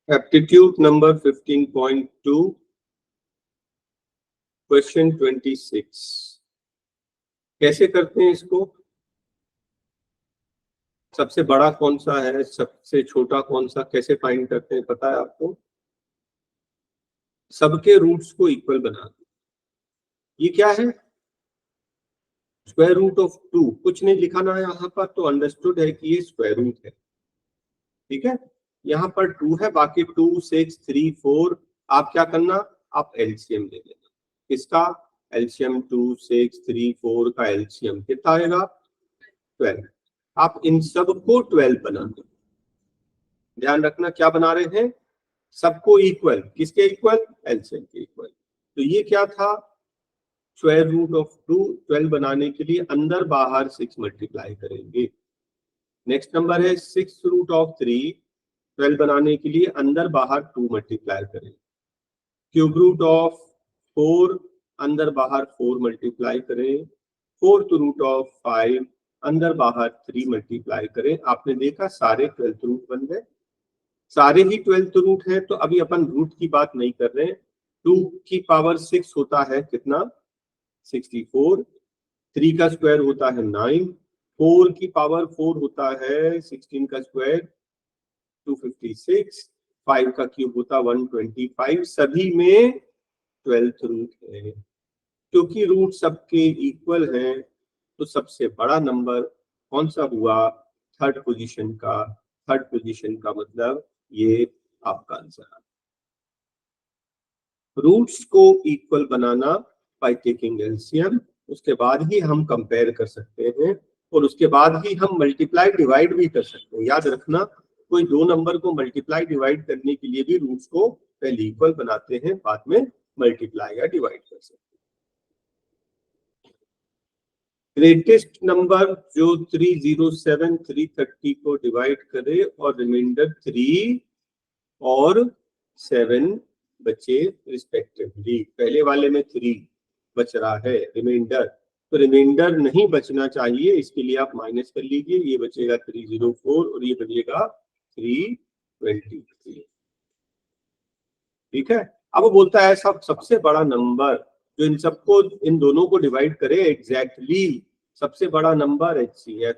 Aptitude number 15.2 question 26। कैसे करते हैं इसको? सबसे बड़ा कौन सा है, सबसे छोटा कौन सा, कैसे फाइंड करते हैं पता है आपको? सबके रूट्स को इक्वल बना दो। ये क्या है? Square root of 2। कुछ नहीं लिखाना है यहाँ पर, तो अंडरस्टूड है कि ये स्क्वायर रूट है। ठीक है, यहाँ पर 2 है, बाकी 2, 6, 3, 4। आप क्या करना, आप एलसीएम ले लेना। किसका एलसीएम? 2, 6, 3, 4 का एलसीएम कितना आएगा? 12। आप इन सब को 12 बना दो। ध्यान रखना क्या बना रहे हैं, सबको इक्वल। किसके इक्वल? एलसीएम के इक्वल। तो ये क्या था? स्क्वायर रूट ऑफ 2 12 बनाने के लिए अंदर बाहर 6 मल्टीप्लाई करेंगे। नेक्स्ट नंबर है 6 रूट ऑफ 3 12 बनाने के लिए अंदर बाहर 2 मल्टीप्लाई करें। क्यूब रूट ऑफ 4 अंदर बाहर 4 मल्टीप्लाई करें। फोर्थ रूट ऑफ 5 अंदर बाहर 3 मल्टीप्लाई करें। आपने देखा सारे 12th रूट बन गए, सारे ही 12th रूट है। तो अभी अपन रूट की बात नहीं कर रहे हैं। 2 की पावर 6 होता है कितना? 64। 3 का स्क्वायर होता है 9। 4 की पावर 4 होता है 16 का स्क्वायर 256। 5 का क्यूब होता 125। सभी में 12th रूट है। क्योंकि रूट सबके इक्वल हैं, तो सबसे बड़ा नंबर कौन सा हुआ? थर्ड पोजीशन का। थर्ड पोजीशन का मतलब ये आपका आंसर है। रूट्स को equal banana by taking LCM, उसके बाद ही हम कंपेयर कर सकते हैं और उसके बाद ही हम मल्टीप्लाई डिवाइड भी कर सकते हैं। याद रखना, कोई दो नंबर को मल्टीप्लाई डिवाइड करने के लिए भी रूट्स को पहले इक्वल बनाते हैं, बाद में मल्टीप्लाई या डिवाइड कर सकते हैं। ग्रेटेस्ट नंबर जो 307 330 को डिवाइड करे और रिमाइंडर 3 और 7 बचे रिस्पेक्टिवली। पहले वाले में 3 बच रहा है रिमाइंडर, तो रिमाइंडर नहीं बचना चाहिए, इसके लिए आप माइनस कर लीजिए। ये बचेगा 304 और ये बचेगा 323। ठीक है, अब वो बोलता है सब सबसे बड़ा नंबर जो इन सबको, इन दोनों को डिवाइड करे एग्जैक्टली। सबसे बड़ा नंबर HCF,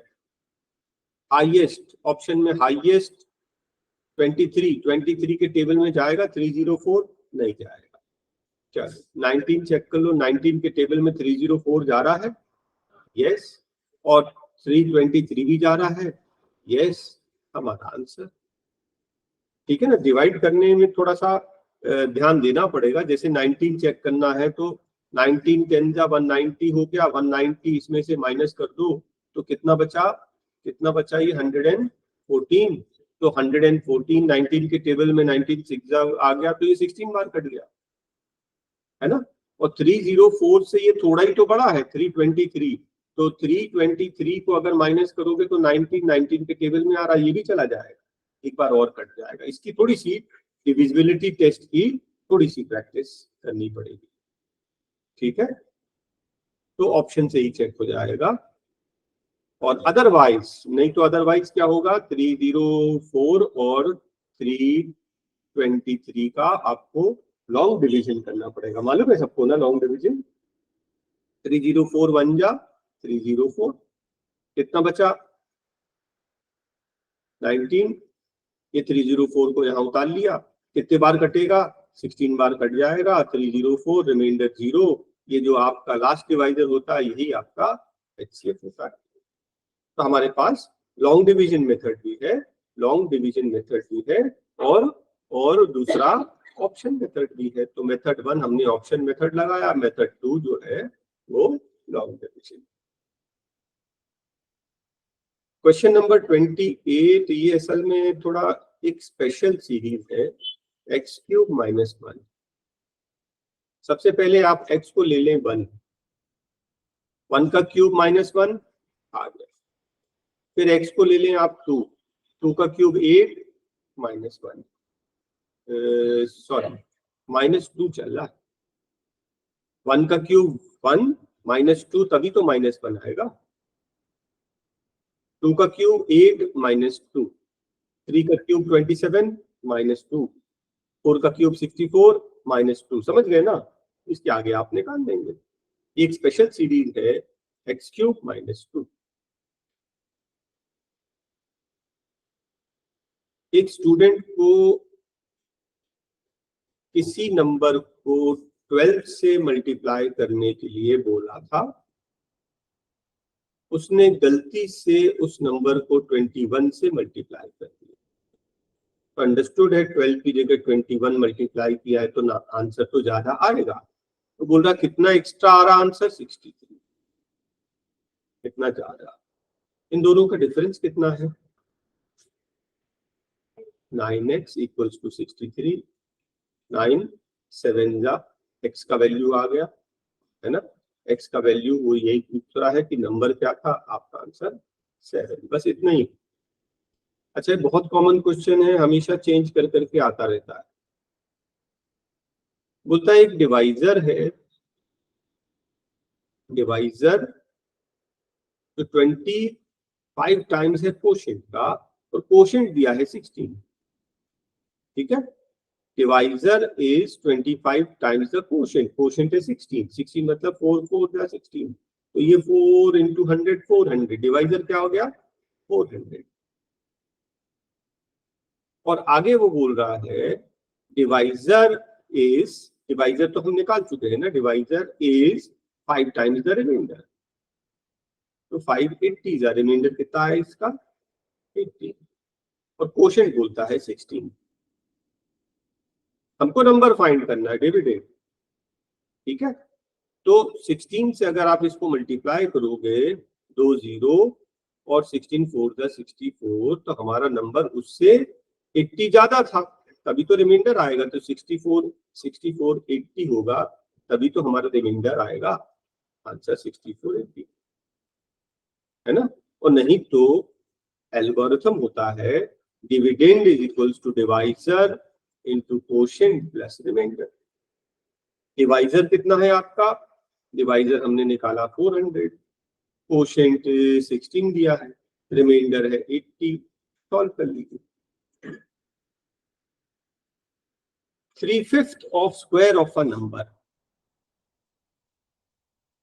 हाईएस्ट ऑप्शन में हाईएस्ट 23 के टेबल में जाएगा 304? नहीं जाएगा। चलो 19 चेक कर लो, 19 के टेबल में 304 जा रहा है, यस, और 323 भी जा रहा है, यस, हमारा आंसर। ठीक है ना, डिवाइड करने में थोड़ा सा ध्यान देना पड़ेगा। जैसे 19 चेक करना है तो 19 10 जा 190 हो गया, 190 इसमें से माइनस कर दो तो कितना बचा? कितना बचा? ये 114। तो 114 19 के टेबल में 19 6 आ गया, तो ये 16 बार कट गया, है ना। और 304 से ये थोड़ा ही तो बड़ा है 323, तो 323 को अगर माइनस करोगे तो 19 के टेबल में आ रहा है, ये भी चला जाएगा, एक बार और कट जाएगा। इसकी थोड़ी सी डिविजिबिलिटी टेस्ट की थोड़ी सी प्रैक्टिस करनी पड़ेगी। ठीक है, तो ऑप्शन से ही चेक हो जाएगा। और अदरवाइज नहीं तो अदरवाइज क्या होगा? 304 और 323 का आपको लॉन्ग डिवीजन करना पड़ेगा। मालूम है सबको ना लॉन्ग डिवीजन? 304 1 जा 304, कितना बचा? 19। ये 304 को यहाँ उतार लिया, कितने बार कटेगा? 16 बार कट जाएगा। 304 रिमाइंडर 0, ये जो आपका लास्ट डिवाइजर होता है यही आपका HCF होता है। तो हमारे पास लॉन्ग डिवीजन मेथड भी है, लॉन्ग डिवीजन मेथड भी है, और दूसरा ऑप्शन मेथड भी है। तो मेथड 1 हमने ऑप्शन मेथड लगाया, मेथड 2 जो है वो लॉन्ग डिवीजन। क्वेश्चन नंबर 28, ये असल में थोड़ा एक स्पेशल सीरीज है, x³ - 1। सबसे पहले आप x को ले लें 1, 1 का क्यूब -1 आ गया। फिर x को ले लें आप 2, 2 का क्यूब 8 -1, सॉरी -2 चल रहा है। 1 का क्यूब 1 -2, तभी तो -1 आएगा। 2 का क्यूब 8 -2, 3 का क्यूब 27 -2, 4 का क्यूब 64 -2, समझ गए ना? इसके आगे आप निकाल देंगे। एक स्पेशल सीरीज है x³ -2। एक स्टूडेंट को किसी नंबर को 12 से मल्टीप्लाई करने के लिए बोला था, उसने गलती से उस नंबर को 21 से मल्टीप्लाई कर दिया। तो अंडरस्टूड है 12 की जगह 21 मल्टीप्लाई किया है तो ना आंसर तो ज्यादा आएगा। तो बोल रहा कितना एक्स्ट्रा आ रहा आंसर 63, कितना ज्यादा। इन दोनों का डिफरेंस कितना है? 9x equals to 63। 9 7 जा x का वैल्यू आ गया है ना, x का वैल्यू वो यही पूछ रहा है कि नंबर क्या था, आपका आंसर 7, बस इतना ही। अच्छा, बहुत कॉमन क्वेश्चन है, हमेशा चेंज कर करके आता रहता है। बोलता है एक डिवाइजर है, डिवाइजर तो 25 टाइम्स है कोशेंट का, और कोशेंट दिया है 16, ठीक है। Divisor is 25 times the quotient, quotient है 16, 16 मतलब 4 4 जा 16, तो ये 4 into 100 400, डिवाइजर क्या हो गया 400। और आगे वो बोल रहा है डिवाइजर इज, डिवाइजर तो हम निकाल चुके हैं ना, divisor is 5 times the remainder, तो 580 जा रिमाइंडर कितना है इसका 80, और कोशेंट बोलता है 16। हमको नंबर फाइंड करना है, डिविडेंड, ठीक है। तो 16 से अगर आप इसको मल्टीप्लाई करोगे 2 0 और 16 4 जा 64, तो हमारा नंबर उससे 80 ज्यादा था, तभी तो रिमाइंडर आएगा। तो 64 80 होगा, तभी तो हमारा रिमाइंडर आएगा, आंसर 64 80, है ना। और नहीं तो एल्गोरिथम होता है dividend is equals to divisor into quotient plus remainder. Divisor कितना है आपका, डिवाइजर हमने निकाला 400, कोशेंट 16 दिया है, रिमाइंडर है 80, सॉल्व कर लीजिए। 3/5 of square of a number,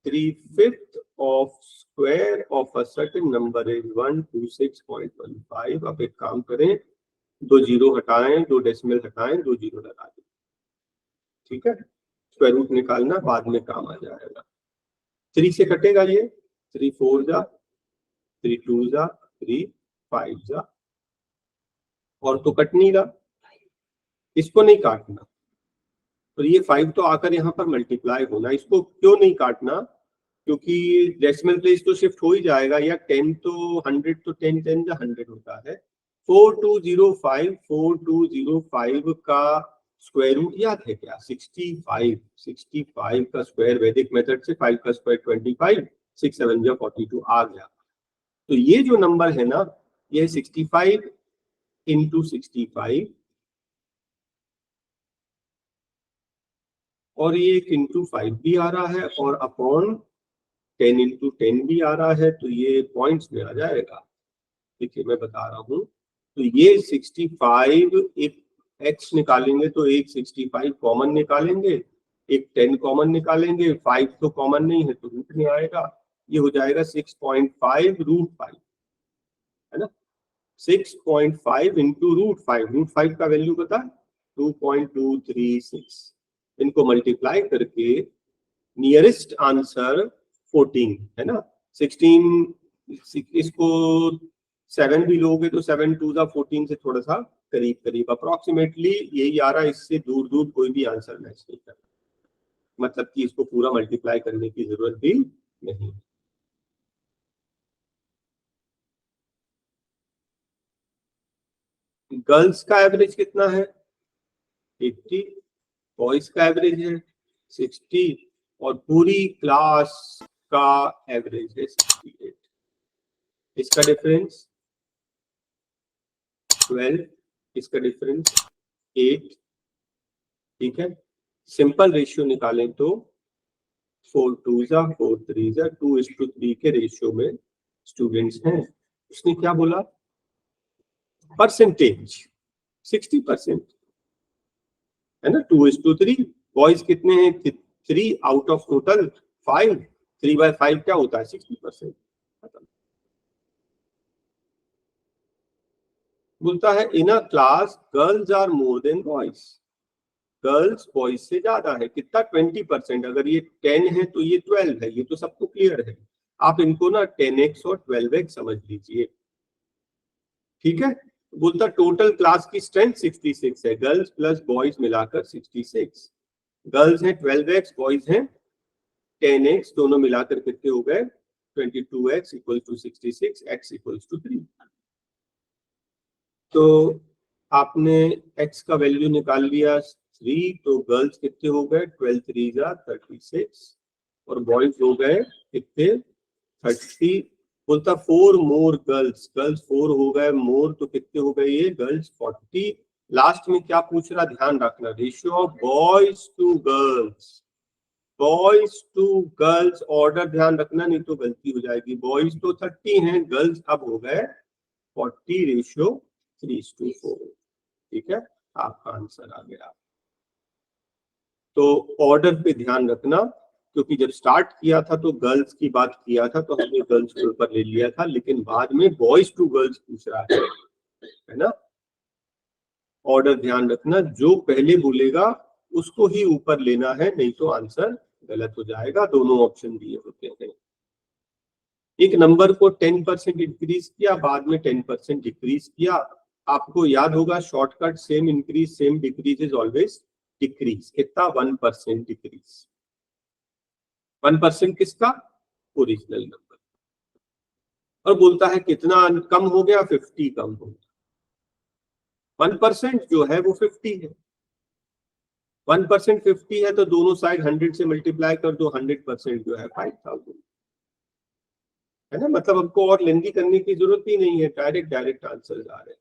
3/5 of square of a certain number is 126.15। अब एक काम करें, 2 जीरो हटाएं, 2 डेसिमल हटाएं, 2 जीरो लगा दें, ठीक है। स्क्वायर रूट निकालना बाद में काम आ जाएगा। 3 से कटेगा ये, 3 4 जा, 3 2 जा, 3 5 जा, और तो कट नहीं रहा, इसको नहीं काटना, तो ये 5 तो आकर यहाँ पर मल्टीप्लाई होना, इसको क्यों नहीं काटना, क्योंकि डेसिमल प्लेस तो शिफ्ट हो ही जाएगा, या 10 तो 100 तो 10 10 जा 100 होता है। 4205 का स्क्वायर रूट याद है क्या, 65, 65 का स्क्वायर वैदिक मेथड से 5 का स्क्वायर 25, 6 7 जा 42 आ गया। तो ये जो नंबर है ना, ये 65 into 65, और ये एक इंटू 5 भी आ रहा है, और अपॉन 10 into 10 भी आ रहा है, तो ये पॉइंट्स में आ जाएगा। देखिए मैं बता रहा हूँ, तो ये 65, एक x निकालेंगे तो एक 65 कॉमन निकालेंगे, एक 10 कॉमन निकालेंगे, 5 तो कॉमन नहीं है तो रूट में आएगा, ये हो जाएगा 6.5 √5, है ना। 6.5 into √5, √5 का वैल्यू पता है 2.236, इनको मल्टीप्लाई करके नियरेस्ट आंसर 14 है ना। 16, इसको 7 भी लोगे तो 7 2 जा 14 से थोड़ा सा करीब करीब अप्रोक्सीमेटली यही आ रहा है, इससे दूर दूर कोई भी आंसर मैच नहीं कर, मतलब कि इसको पूरा मल्टीप्लाई करने की जरूरत भी नहीं। गर्ल्स का एवरेज कितना है 80, बॉयज का एवरेज है 60, और पूरी क्लास का एवरेज है 68। इसका डिफरेंस 12, इसका डिफरेंस 8, ठीक है। सिंपल रेशियो निकालें तो 4 2 जा 4 3 जा 2:3 के रेशियो में स्टूडेंट्स हैं। उसने क्या बोला, परसेंटेज 60%, है ना, 2:3। बॉयज कितने हैं, 3 आउट ऑफ टोटल 5। 3/5 क्या होता है, 60%। बोलता है in a class girls are more than boys, girls boys से ज्यादा है, कितना, 20%। अगर ये 10 है तो ये 12 है, ये तो सबको क्लियर है। आप इनको ना 10x और 12x समझ लीजिए, ठीक है। बोलता टोटल क्लास की स्ट्रेंथ 66 है, गर्ल्स प्लस बॉयज मिलाकर 66। गर्ल्स हैं 12x, बॉयज हैं 10x, दोनों मिलाकर कितने हो गए, 22x equal to 66, x equal to 3। तो आपने x का वैल्यू निकाल लिया 3, तो गर्ल्स कितने हो गए, 12 3 जा 36 और बॉयज हो गए कितने, 30। बोलता 4 मोर गर्ल्स, गर्ल्स 4 हो गए मोर, तो कितने हो गए ये गर्ल्स 40। लास्ट में क्या पूछ रहा, ध्यान रखना, ratio of boys to girls, boys to girls order ध्यान रखना, नहीं तो गलती हो जाएगी। बॉयज तो 30 हैं, गर्ल्स अब हो गए 40, रेशियो 3:4, ठीक है, आपका आंसर आ गया। तो ऑर्डर पे ध्यान रखना, क्योंकि जब स्टार्ट किया था तो गर्ल्स की बात किया था, तो हमने गर्ल्स के ऊपर ले लिया था, लेकिन बाद में बॉयज टू गर्ल्स पूछ रहा है ना। ऑर्डर ध्यान रखना, जो पहले बोलेगा उसको ही ऊपर लेना है, नहीं तो आंसर गलत हो जाएगा। दोनों ऑप्शन दिए होते हैं। एक नंबर को 10% इंक्रीज किया, बाद में 10% डिक्रीज किया। आपको याद होगा shortcut, same increase same decrease is always decrease. कितना, 1% डिक्रीज। 1% किसका, ओरिजिनल नंबर। और बोलता है कितना कम हो गया, 50 कम हो गया। 1% जो है वो 50 है, 1% 50 है, तो दोनों साइड 100 से मल्टीप्लाई कर दो, 100% जो है 5000 है ना। मतलब हमको और लेंदी करने की जरूरत ही नहीं है, डायरेक्ट आंसर आ रहे हैं।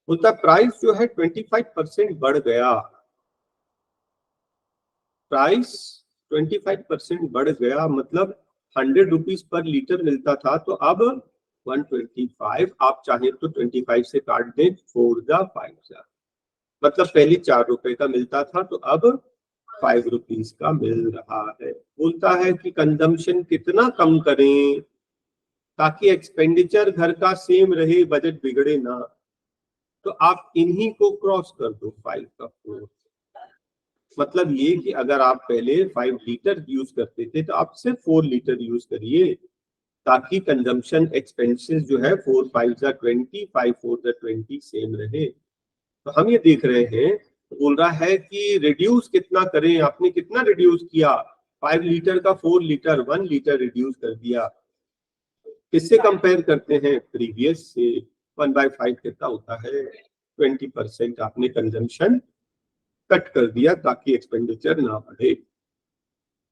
बोलता प्राइस जो है 25% बढ़ गया, प्राइस 25% बढ़ गया, मतलब 100 रुपीज पर लीटर मिलता था, तो अब 125। आप चाहे तो 25 से काट दें, 4 जा 5 जा, मतलब पहले 4 रुपए का मिलता था, तो अब 5 रुपीज का मिल रहा है। बोलता है कि कंजम्पशन कितना कम करें ताकि एक्सपेंडिचर घर का सेम रहे, बजट बिगड़े ना। तो आप इन्हीं को क्रॉस कर दो, 5 का 4। मतलब ये कि अगर आप पहले 5 लीटर यूज करते थे, तो आप सिर्फ 4 लीटर यूज करिए, ताकि कंजम्पशन एक्सपेंसेस जो है 4 5 जा 20, 5 4 जा 20 सेम रहे। तो हम ये देख रहे हैं, बोल रहा है कि रिड्यूस कितना करें। आपने कितना रिड्यूस किया, 5 लीटर का 4 लीटर, 1 लीटर रिड्यूस कर दिया। किससे कंपेयर करते हैं, प्रीवियस से। 1/5 कितना होता है, 20% आपने कंजम्पशन कट कर दिया ताकि एक्सपेंडिचर ना बढ़े।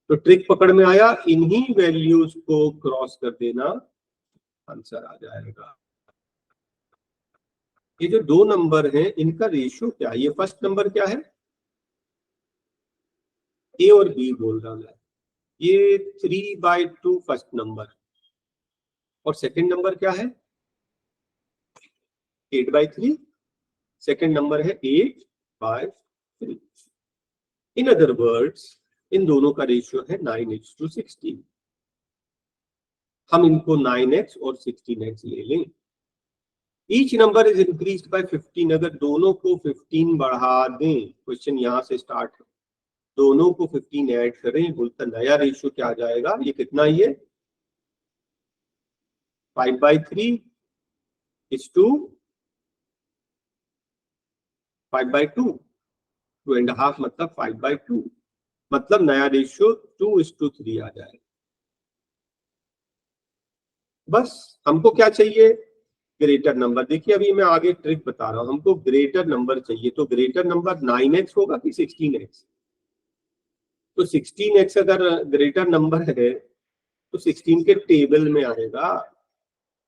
तो ट्रिक पकड़ में आया, इन्हीं वैल्यूज को क्रॉस कर देना, आंसर आ जाएगा। ये जो 2 नंबर हैं इनका रेशियो क्या है, ये फर्स्ट नंबर क्या है, ए और बी बोल रहा मैं, ये 3/2 फर्स्ट नंबर, और सेकंड नंबर क्या है, 8/3। सेकंड नंबर है 8/3। इन अदर वर्ड्स, इन दोनों का रेशियो है 9:16। हम इनको 9x और 16x ले लें। Each number is increased by 15। अगर दोनों को 15 बढ़ा दें, क्वेश्चन यहां से स्टार्ट है, दोनों को 15 ऐड करें, बोलता नया रेशियो क्या आ जाएगा, ये कितना, ये 5/3 इज टू 5/2, 2.5 मतलब 5/2, मतलब नया रेशियो 2:3 आ जाएगा। बस हमको क्या चाहिए, ग्रेटर नंबर। देखिए अभी मैं आगे ट्रिक बता रहा हूं, हमको ग्रेटर नंबर चाहिए। तो ग्रेटर नंबर 9x होगा कि 16x, तो 16x अगर ग्रेटर नंबर है तो 16 के टेबल में आएगा।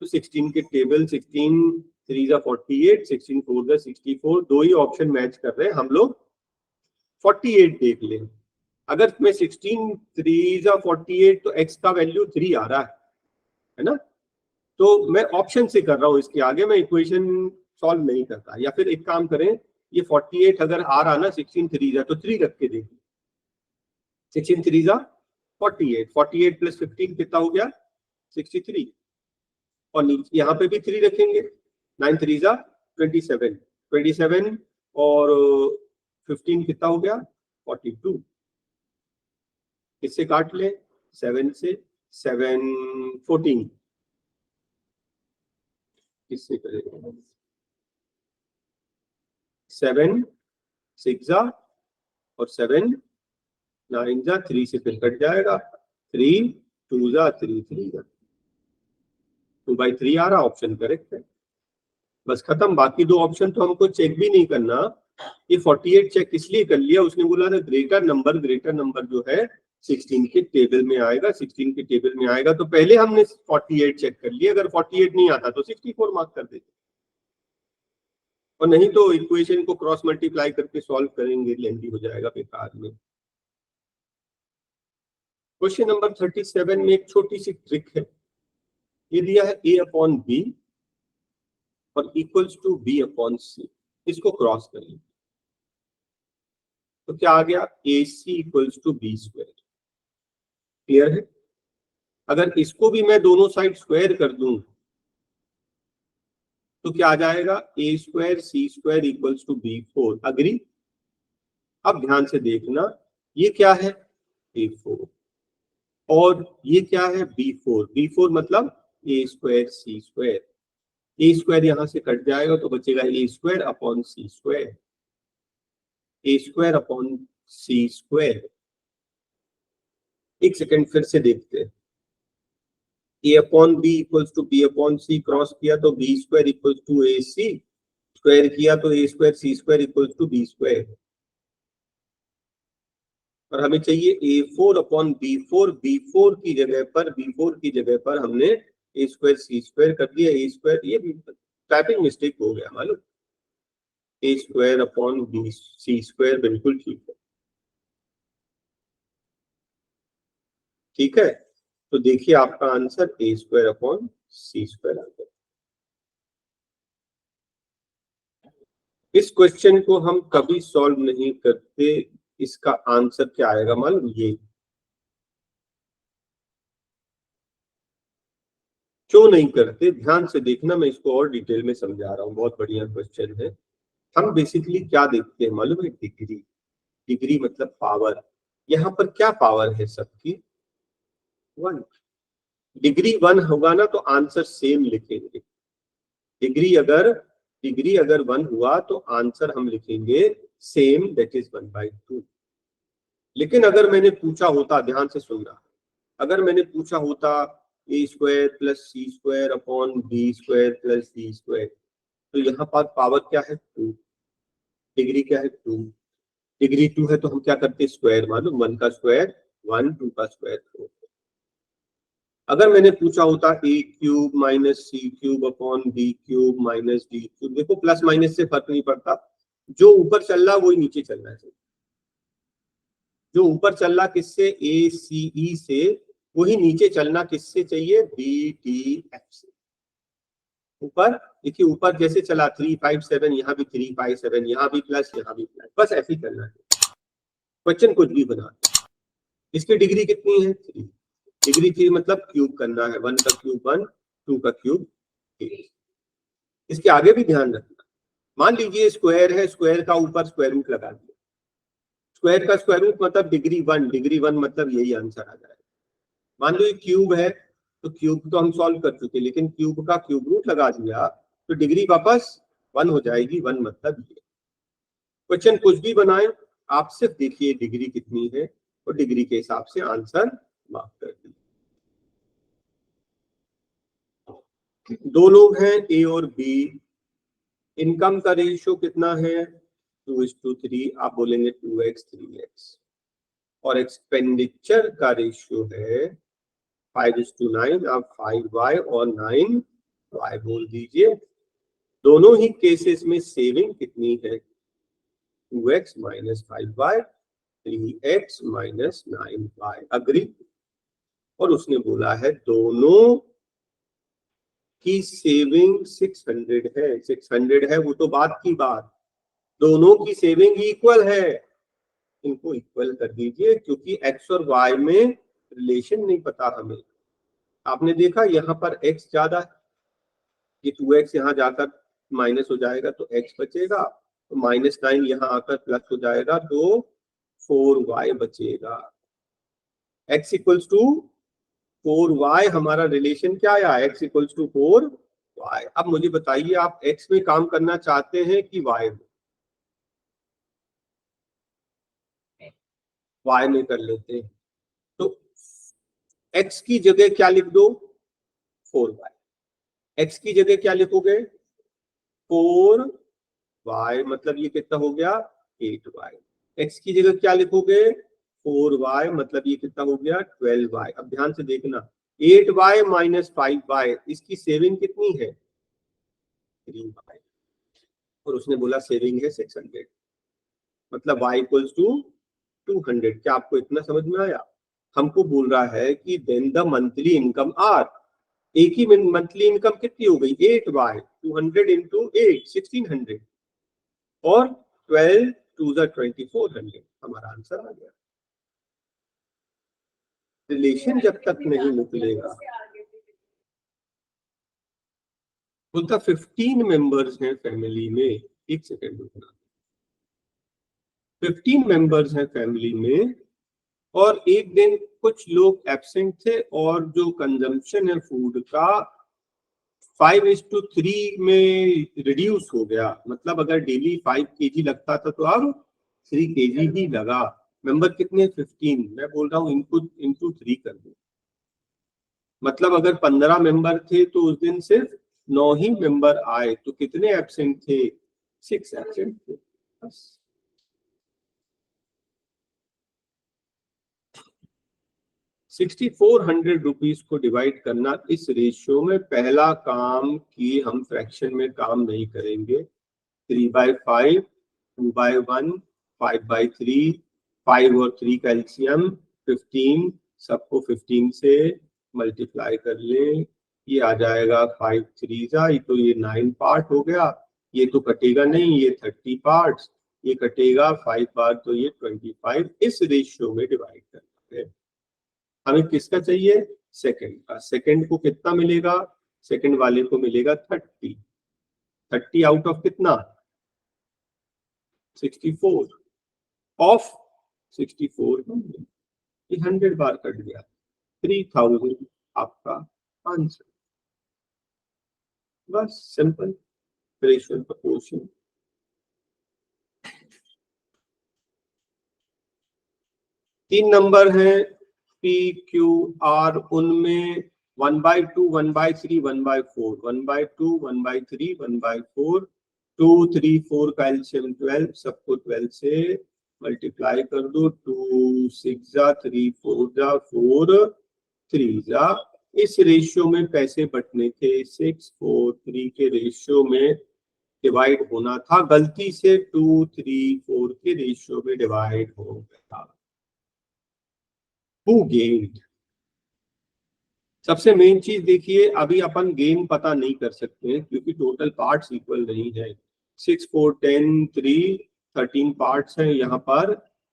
तो 16 के टेबल, 16 3 जा 48, 16 4 जा 64, दो ही ऑप्शन मैच कर रहे हैं हम लोग। 48 देख लें, अगर मैं 16 3 जा 48, तो x का वैल्यू 3 आ रहा है ना। तो मैं ऑप्शन से कर रहा हूं, इसके आगे मैं इक्वेशन सॉल्व नहीं करता। या फिर एक काम करें, ये 48 अगर आ रहा ना 16 3 तो 3 रख के देखिए, 16 3 48, 48 प्लस 15 कितना हो गया 63, और नीचे यहाँ पे भी 3 रखेंगे, 9 3 27, 27 और 15 कितना हो गया 42, इससे काट ले 7 से 7 14, किससे करेंगे 7 6 और 7 9 3 से फिर कट जाएगा, 3 2 3 3 2/3 आ रहा, ऑप्शन करेक्ट है। बस खत्म, बाकी दो ऑप्शन तो हमको चेक भी नहीं करना। ये 48 चेक इसलिए कर लिया, उसने बोला था ग्रेटर नंबर जो है 16 के टेबल में आएगा, 16 के टेबल में आएगा, तो पहले हमने 48 चेक कर लिया, अगर 48 नहीं आता तो 64 मार्क कर देते, और नहीं तो इक्वेशन को क्रॉस मल्टीप्लाई करके सॉल्व करेंगे, लेंथी हो जाएगा बेकार में। क्वेश्चन नंबर 37 में एक छोटी सी ट्रिक है, ये दिया है a/b और इक्वल्स टू b/c, इसको क्रॉस करेंगे तो क्या आ गया ac equals to b square. Clear है? अगर इसको भी मैं दोनों साइड स्क्वायर कर दूं तो क्या आ जाएगा a square c square equals to b4। Agree? अब ध्यान से देखना, ये क्या है a4 और ये क्या है b4 मतलब a square c square, A square यहां से कट जाएगा तो बचेगा A square upon C square, A square upon C square. एक सेकंड फिर से देखते हैं, A upon B equals to B upon C, cross किया तो B square equals to A C, square किया तो A square C square equals to B square, और हमें चाहिए a4 अपॉन b4, b4 की जगह पर हमने ए स्क्वायर सी स्क्वायर कर दिया, ए स्क्वायर, ये टाइपिंग मिस्टेक हो गया मालूम, A square upon B C square बिल्कुल ठीक है। ठीक है, तो देखिए आपका answer A square upon C square आ गया। इस क्वेश्चन को हम कभी सॉल्व नहीं करते, इसका आंसर क्या आएगा मालूम, ये क्यों नहीं करते ध्यान से देखना, मैं इसको और डिटेल में समझा रहा हूँ, बहुत बढ़िया क्वेश्चन है। हम बेसिकली क्या देखते हैं मालूम है, डिग्री, डिग्री मतलब पावर। यहाँ पर क्या पावर है सबकी 1, डिग्री 1 होगा ना तो आंसर सेम लिखेंगे, डिग्री अगर 1 हुआ तो आंसर हम लिखेंगे सेम, दैट इज 1/2। लेकिन अगर मैंने पूछा होता, ध्यान से सुनना, अगर मैंने पूछा होता A square plus C square upon B square plus D square, तो यहाँ पर पावर क्या है 2, डिग्री क्या है 2, डिग्री 2 है तो हम क्या करते हैं स्क्वायर, मालूम 1 का स्क्वायर 1, 2 का स्क्वायर 4। अगर मैंने पूछा होता A cube minus C cube upon B cube minus D cube, देखो प्लस माइनस से फर्क नहीं पड़ता, जो ऊपर चल रहा वही नीचे चलना चाहिए, जो ऊपर चल रहा किससे ए सी ई से, वही नीचे चलना किससे चाहिए बी डी एफ से। ऊपर देखिए, ऊपर जैसे चला 3 5 7, यहाँ भी 3 5 7, यहाँ भी प्लस यहाँ भी प्लस, बस ऐसे ही करना है। क्वेश्चन कुछ भी बना, इसकी डिग्री कितनी है 3, डिग्री 3 मतलब क्यूब करना है, 1 का क्यूब 1, 2 का क्यूब 8। इसके आगे भी ध्यान रखना, मान लीजिए स्क्वायर है, स्क्वायर का ऊपर स्क्वायर रूट लगा दिया, स्क्वायर का स्क्वायर रूट मतलब डिग्री 1, डिग्री 1 मतलब यही आंसर आ जाएगा। मान लो ये क्यूब है तो क्यूब तो हम सॉल्व कर चुके, लेकिन क्यूब का क्यूब रूट लगा दिया तो डिग्री वापस 1 हो जाएगी, 1 मतलब ये। क्वेश्चन कुछ भी बनाए, आप सिर्फ देखिए डिग्री कितनी है और डिग्री के हिसाब से आंसर मार्क कर दीजिए। दो लोग हैं ए और बी, इनकम का रेशियो कितना है 2:3, आप बोलेंगे 2x 3x, और एक्सपेंडिचर का रेशियो है 5:9, आप 5y और 9y बोल दीजिए। दोनों ही केसेस में सेविंग कितनी है 2x minus 5y, 3x minus 9y। Agree? और उसने बोला है दोनों की सेविंग 600 है, 600 है, वो तो बात की बात, दोनों की सेविंग इक्वल है, इनको इक्वल कर दीजिए, क्योंकि x और y में रिलेशन नहीं पता हमें। आपने देखा यहाँ पर x ज्यादा है, ये 2x यहाँ जाकर माइनस हो जाएगा तो x बचेगा, तो -9 यहाँ आकर प्लस हो जाएगा तो 4y बचेगा। x इक्वल्स टू 4y हमारा रिलेशन क्या आया, x इक्वल्स टू 4y। अब मुझे बताइए आप x में काम करना चाहते हैं कि y में? y में कर लेते हैं, तो x की जगह क्या लिख दो, 4y। x की जगह क्या लिखोगे, 4y, मतलब ये कितना हो गया, 8y। x की जगह क्या लिखोगे, 4y, मतलब ये कितना हो गया, 12y। अब ध्यान से देखना, 8y माइनस 5y, इसकी सेविंग कितनी है, 3y, और उसने बोला सेविंग है 600, मतलब y इक्वल्स टू 200। क्या आपको इतना समझ में आया? हमको बोल रहा है कि then the monthly income are, एक ही मंथली इनकम कितनी हो गई, 8y, 200 इंटू 8 1600, और 12 टू द 2400, हमारा आंसर आ गया। रिलेशन जब तक नहीं निकलेगा, बोलता 15 मेंबर्स हैं फैमिली में, एक सेकेंड रुकना, 15 मेंबर्स हैं फैमिली में, और एक दिन कुछ लोग एब्सेंट थे, और जो कंजम्पशन है फूड का 5:3 में रिड्यूस हो गया। मतलब अगर डेली 5 kg लगता था तो अब 3 kg ही लगा। मेंबर कितने, 15, मैं बोल रहा हूँ इनपुट इंटू 3 कर दो, मतलब अगर 15 मेंबर थे तो उस दिन सिर्फ 9 ही मेंबर आए, तो कितने एब्सेंट थे, 6 एब्सेंट थे बस। 6400 रुपीज को डिवाइड करना इस रेशियो में, पहला काम कि हम फ्रैक्शन में काम नहीं करेंगे। 3/5, 2/1, 5/3, 5 और 3 का एलसीएम 15, सबको 15 से मल्टीप्लाई कर ले, ये आ जाएगा 5 3 जा, तो ये 9 पार्ट हो गया, ये तो कटेगा नहीं, ये 30 पार्ट्स, ये कटेगा 5 बार, तो ये 25। इस रेशियो में डिवाइड करना है। हमें किसका चाहिए, सेकंड का। सेकंड को कितना मिलेगा, सेकंड वाले को मिलेगा 30। 30 आउट ऑफ कितना, 64, ऑफ 64, ये 100 बार कट गया, 3000 आपका आंसर। बस सिंपल, रेशियो प्रोपोर्शन। तीन नंबर हैं पी क्यू आर, उनमें 1/2, 1/3, 1/4, 1/2, 1/3, 1/4, 2 3 4 का एलसीएम 12, सबको 12 से मल्टीप्लाई कर दो, 2 6 जा, 3 4 जा, 4 3 जा। इस रेशियो में पैसे बटने थे, 6 4 3 के रेशियो में डिवाइड होना था, गलती से 2 3 4 के रेशियो में डिवाइड हो गया। Who gained? सबसे मेन चीज देखिए, अभी अपन गेन पता नहीं कर सकते क्योंकि टोटल पार्ट्स इक्वल नहीं है। 6 4 10 3 13 पार्ट्स हैं, यहाँ पर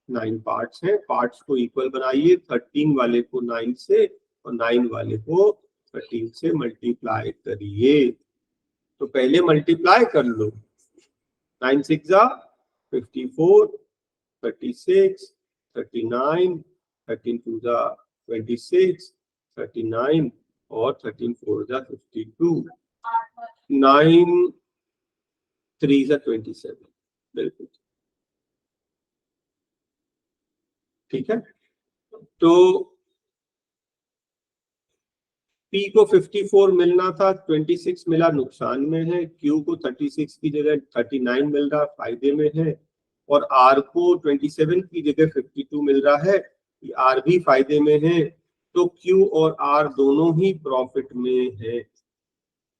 9 पार्ट्स हैं। पार्ट्स को इक्वल बनाइए, 13 वाले को 9 से और 9 वाले को 13 से मल्टीप्लाई करिए। तो पहले मल्टीप्लाई कर लो, 9 6 जा 54, 36, 39, 13 2 जा 26, 39, और 13 4 जा 52, 9 3 जा 27, बिल्कुल ठीक है। तो P को 54 मिलना था, 26 मिला, नुकसान में है। Q को 36 की जगह 39 मिल रहा, फायदे में है। और R को 27 की जगह 52 मिल रहा है, R भी फायदे में है। तो Q और R दोनों ही प्रॉफिट में है।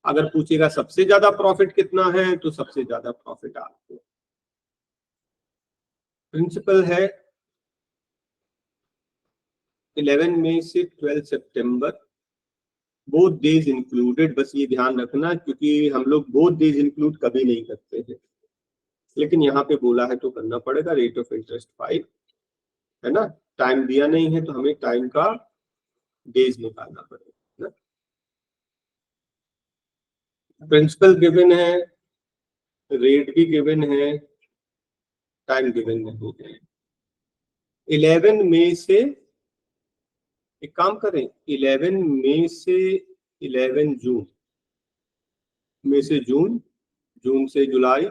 अगर पूछेगा सबसे ज्यादा प्रॉफिट कितना है, तो सबसे ज्यादा प्रॉफिट आपको। प्रिंसिपल है 11 मई से 12 सितंबर, बोथ डेज इंक्लूडेड। बस ये ध्यान रखना, क्योंकि हम लोग बोथ डेज इंक्लूड कभी नहीं करते हैं। लेकिन यहाँ पे बोला है तो करना पड़ेगा। रेट ऑफ इंटरेस्ट 5 है ना, टाइम दिया नहीं है तो हमें टाइम का डेज निकालना पड़ेगा ना। प्रिंसिपल गिवन है, रेट भी गिवन है, टाइम गिवन नहीं है। 11 मई से, एक काम करें, 11 मई से 11 जून, मई से जून, जून से जुलाई,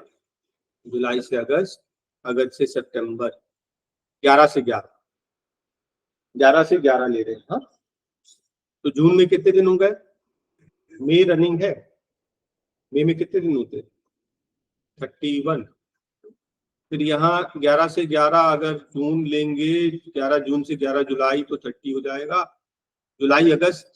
जुलाई से अगस्त, अगस्त से सितंबर, 11 से 11, 11 से 11 ले रहे हैं। हाँ, तो जून में कितने दिन हो गए? मई रनिंग है, मई में कितने दिन होते हैं? 31। फिर यहाँ 11 से 11 अगर जून लेंगे, 11 जून से 11 जुलाई तो 30 हो जाएगा। जुलाई अगस्त,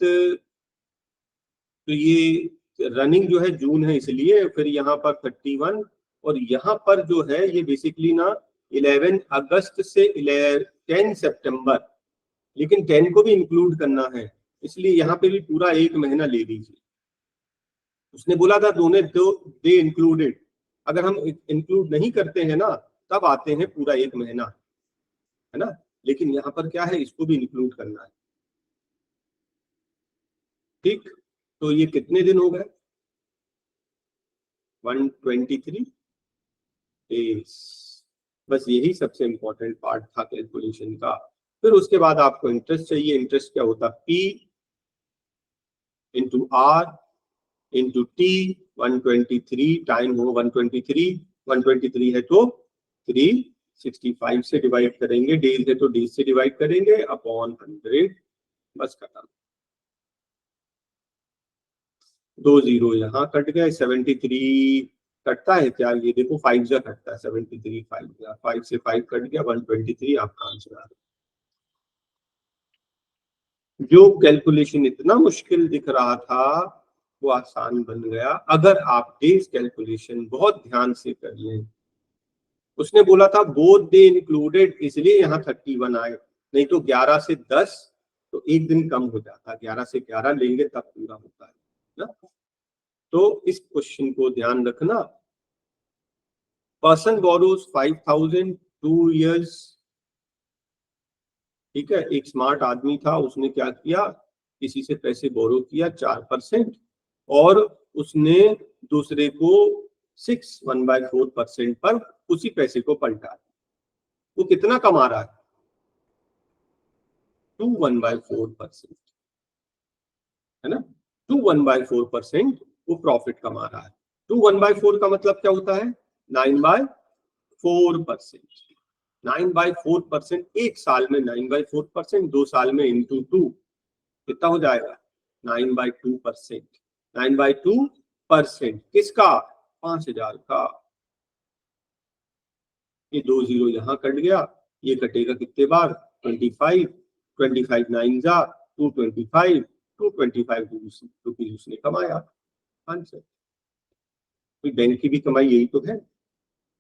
तो ये रनिंग जो है जून है इसलिए, फिर यहाँ पर 31, और यहाँ पर जो है ये बेसिकली ना 11 अगस्त से 10 सितंबर, लेकिन 10 को भी इंक्लूड करना है, इसलिए यहाँ पे भी पूरा एक महीना ले लीजिए। उसने बोला था दोनों दो डे इंक्लूडेड, अगर हम इंक्लूड नहीं करते हैं ना तब आते हैं पूरा एक महीना, है ना, लेकिन यहाँ पर क्या है, इसको भी इंक्लूड करना है। ठीक, तो ये कितने दिन हो गए? 123 डेज। बस यही सबसे इंपॉर्टेंट पार्ट था कैलकुलेशन का। फिर उसके बाद आपको इंटरेस्ट चाहिए। इंटरेस्ट क्या होता? P into R into T, 123 time हो 123, 123 है तो 365 से डिवाइड करेंगे, डेज है तो डेज से डिवाइड करेंगे, अपॉन 100, बस खत्म। 2 जीरो यहाँ कट गए, 73 कटता है क्या? ये देखो 5 जा कटता है, 73 5 से 5 कट गया, 123 आपका आंसर आ गया। जो कैलकुलेशन इतना मुश्किल दिख रहा था वो आसान बन गया अगर आप डेज कैलकुलेशन बहुत ध्यान से कर लें। उसने बोला था बोथ डे इंक्लूडेड, इसलिए यहाँ 31 आए, नहीं तो 11 से 10 तो एक दिन कम हो जाता, 11 से 11 लेंगे तब पूरा होता है ना। तो इस क्वेश्चन को ध्यान रखना। पर्सन बोरोज 5,000 2 years, ठीक है। एक स्मार्ट आदमी था, उसने क्या किया, किसी से पैसे बोरो किया 4%, और उसने दूसरे को 6 1/4% पर उसी पैसे को पलटा। वो कितना कमा रहा है? 2 1/4%, है ना। 2 1/4% वो प्रॉफिट कमा रहा है। 2 1/4 का मतलब क्या होता है? 9/4%। 9/4%, एक साल में 9/4%, 2 साल में इंटू 2 कितना हो जाएगा? 9/2%। 9/2% किसका? 5,000 का। ये 2 जीरो यहाँ कट गया, ये कटेगा कितने बार? 25, 25 9 जा 225, 225 रुपीज उसने कमाया, आंसर। बैंक की भी कमाई यही तो है।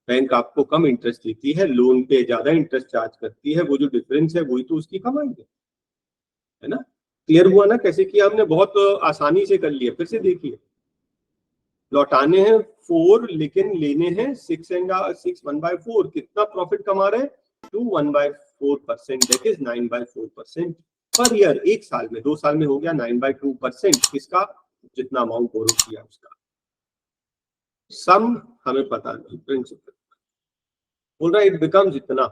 बैंक आपको कम इंटरेस्ट देती है, लोन पे ज्यादा इंटरेस्ट चार्ज करती है, वो जो डिफरेंस है वही तो उसकी कमाई है ना। क्लियर हुआ ना कैसे किया हमने? बहुत आसानी से कर लिया। फिर से देखिए, लौटाने हैं 4 लेकिन लेने हैं 6 एंड 6 1/4, कितना प्रॉफिट कमा रहे हैं? 2 1/4%, दैट इज 9/4% पर ईयर। एक साल में, 2 साल में हो गया 9/2%, किसका? जितना अमाउंट बोरो किया उसका। सम हमें पता नहीं, प्रिंसिपल बोल रहा है इट बिकम्स इतना।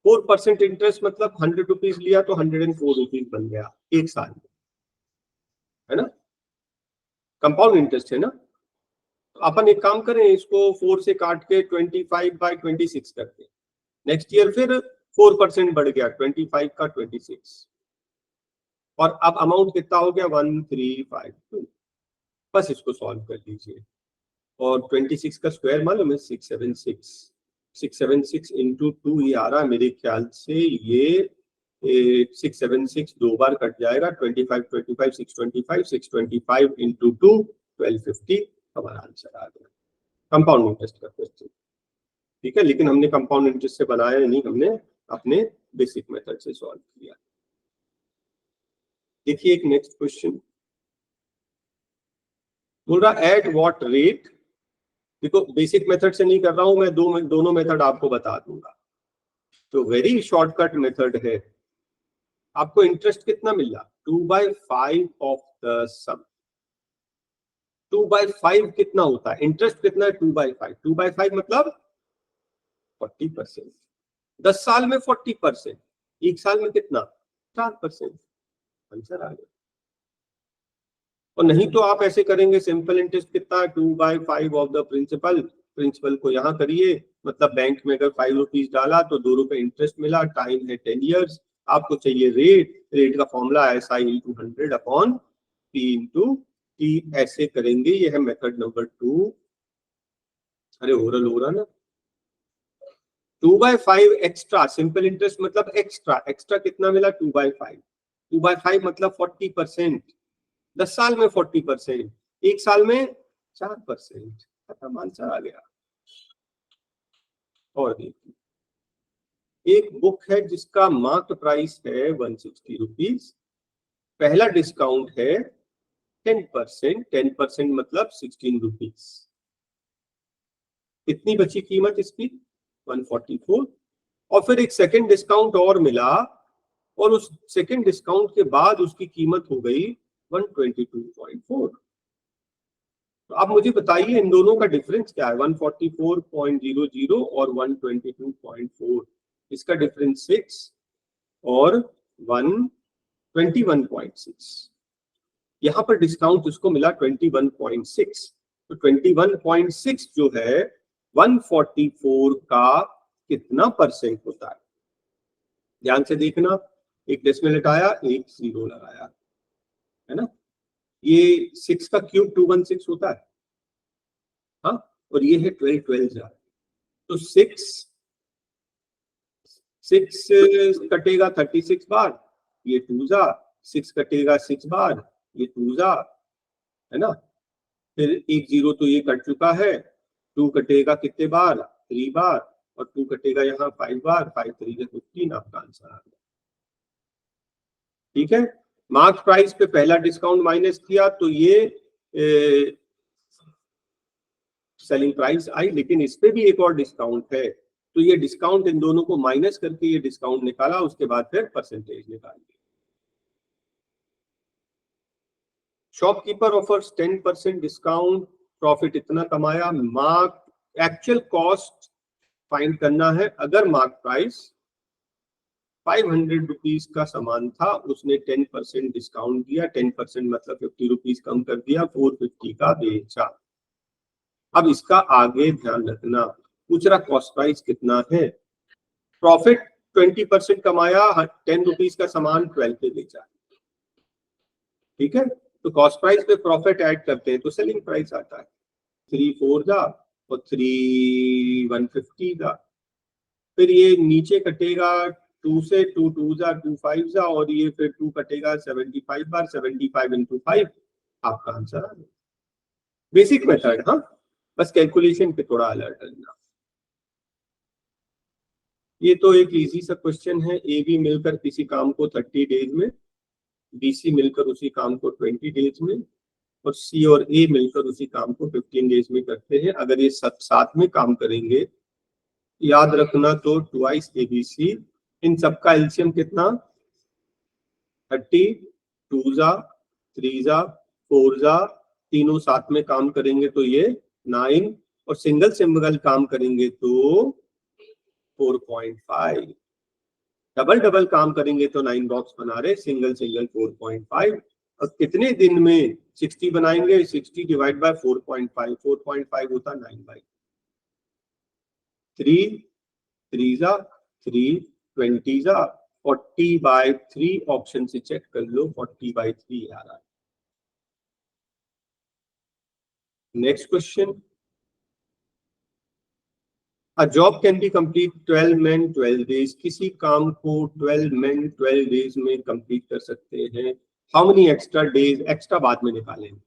4% इंटरेस्ट मतलब 100 रुपीज लिया तो 104 रुपीज बन गया एक साल में, है ना। कंपाउंड इंटरेस्ट है ना। तो अपन एक काम करें, इसको 4 से काट के 25/26 करते हैं। नेक्स्ट ईयर फिर 4% बढ़ गया, 25 का 26, और अब अमाउंट कितना हो गया? 1352। बस इसको सॉल्व कर लीजिए, और 26 का स्क्वायर मालूम है? 676। 676 इंटू 2 ये आ रहा है मेरे ख्याल से, ये 676 दो बार कट जाएगा, 25 25 625, 625 इंटू 2 1250, हमारा आंसर आ गया। कंपाउंड इंटरेस्ट का क्वेश्चन, ठीक है, लेकिन हमने कंपाउंड इंटरेस्ट से बनाया नहीं, हमने अपने बेसिक मेथड से सॉल्व किया। देखिए एक नेक्स्ट क्वेश्चन बोल रहा, एट व्हाट रेट देखो बेसिक मेथड से नहीं कर रहा हूं मैं, दोनों मेथड आपको बता दूंगा। तो वेरी शॉर्टकट मेथड है। आपको इंटरेस्ट कितना मिला? 2/5 ऑफ द सम। 2/5 कितना होता है? इंटरेस्ट कितना है? 2/5। 2/5 मतलब 40%। 10 साल में 40%, एक साल में कितना? 4%। आंसर आ गया। और नहीं तो आप ऐसे करेंगे, सिंपल इंटरेस्ट कितना है? 2/5 ऑफ द प्रिंसिपल। प्रिंसिपल को यहाँ करिए, मतलब बैंक में अगर 5 रुपीज डाला तो 2 रुपए इंटरेस्ट मिला, टाइम है 10 ईयर्स। आपको चाहिए रेट, रेट का फॉर्मूला SI × 100/P × T। ऐसे करेंगे, ये है मेथड नंबर 2। अरे ओरल हो रहा ना। 2/5 एक्स्ट्रा, सिंपल इंटरेस्ट मतलब एक्स्ट्रा। एक्स्ट्रा कितना मिला? 2/5। 2/5 मतलब 40%। 10 साल में 40%, एक साल में 4%। खत्म, आंसर आ गया। और देखिए, एक बुक है जिसका मार्क प्राइस है 160 रुपीज। पहला डिस्काउंट है 10%। 10% मतलब 16 रुपीज। कितनी बची कीमत इसकी? 144। और फिर एक सेकंड डिस्काउंट और मिला, और उस सेकंड डिस्काउंट के बाद उसकी कीमत हो गई 122.4। तो आप मुझे बताइए इन दोनों का डिफरेंस क्या है? 144.00 और 122.4। इसका डिफरेंस 6 और 121.6। यहां पर डिस्काउंट उसको मिला 21.6। तो 21.6 जो है 144 का कितना परसेंट होता है? ध्यान से देखना, एक डेसिमल हटाया, एक जीरो लगाया, है ना। ये 6 का क्यूब 216 होता है, हाँ। और ये है 12 12 जा, तो 6 कटेगा 36 बार, ये 2 जा। 6 कटेगा 6 बार, ये 2 जा, है ना। फिर एक जीरो तो ये कट चुका है। 2 कटेगा कितने बार? 3 बार। और 2 कटेगा यहाँ 5 बार। 5 3 15, आपका आंसर आ गया। ठीक है, मार्क प्राइस पे पहला डिस्काउंट माइनस किया तो ये सेलिंग प्राइस आई, लेकिन इस पे भी एक और डिस्काउंट है, तो ये डिस्काउंट इन दोनों को माइनस करके ये डिस्काउंट निकाला, उसके बाद फिर परसेंटेज निकाल दी। शॉपकीपर ऑफर्स 10% डिस्काउंट, प्रॉफिट इतना कमाया। मार्क एक्चुअल कॉस्ट फाइंड करना है। अगर मार्क प्राइस 500 रुपीज का सामान था, उसने 10% डिस्काउंट दिया, 10% मतलब 50 रुपीज कम कर दिया, 450 का बेचा। अब इसका आगे ध्यान रखना, पूछ रहा कॉस्ट प्राइस कितना है। प्रॉफिट 20% कमाया, 10 रुपीज का सामान 12 पे बेचा। ठीक है, तो कॉस्ट प्राइस पे प्रॉफिट ऐड करते हैं तो सेलिंग प्राइस आता है। 3 4 जा और 3 150 जा। फिर ये नीचे कटेगा 2 से, 2 2 जा, 2 5 जा, और ये फिर 2 कटेगा 75 बार, 75 × 5, आपका आंसर आ गया। बेसिक मेथड, हाँ, बस कैलकुलेशन पे थोड़ा अलर्ट रहना। ये तो एक इजी सा क्वेश्चन है। ए बी मिलकर किसी काम को 30 डेज में, बी सी मिलकर उसी काम को 20 डेज में, और सी और ए मिलकर उसी काम को 15 डेज में करते हैं। अगर ये सब साथ में काम करेंगे, याद रखना, तो 2 ABC, इन सबका एलसीएम कितना? 30, 2 जा, 3 जा, 4 जा, तीनों साथ में काम करेंगे तो ये 9, और सिंगल सिंगल काम करेंगे तो 4.5। डबल डबल काम करेंगे तो 9 बॉक्स बना रहे, सिंगल सिंगल 4.5। और कितने दिन में 60 बनाएंगे? 60 डिवाइड बाय 4.5, 4.5 होता 9/3। 3 जा 3, 20 जा, 40/3 ऑप्शन से चेक कर लो, 40/3 आ रहा है। Next question, A job can be complete 12 men 12 days। किसी काम को 12 men 12 days में कंप्लीट कर सकते हैं। How many extra days? Extra बाद में निकालेंगे।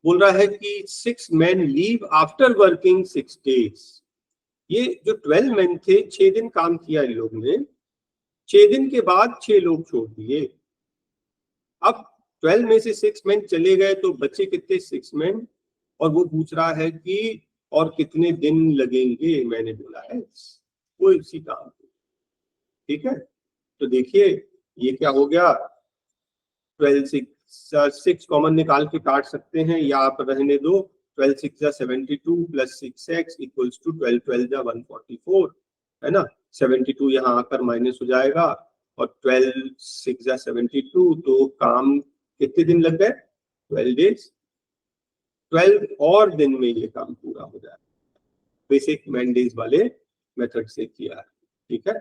बोल रहा है कि 6 men leave after working 6 days। ये जो 12 men थे, 6 दिन काम किया इन लोग ने, 6 दिन के बाद 6 लोग छोड़ दिए। अब 12 में से 6 men चले गए तो बचे कितने? 6 men। और वो पूछ रहा है कि और कितने दिन लगेंगे, मैंने बोला है वो इसी काम। ठीक है, तो देखिए ये क्या हो गया, 12 6 कॉमन निकाल के काट सकते हैं या आप रहने दो, 12 6 72 प्लस 6x इक्वल्स टू 12 12 144, है ना। 72 यहाँ आकर माइनस हो जाएगा और 12 6 72, तो काम कितने दिन लग गए, 12 डेज। 12 और दिन में ये काम पूरा हो जाएगा, बेसिक मैंडेज वाले मेथड से किया है। ठीक है।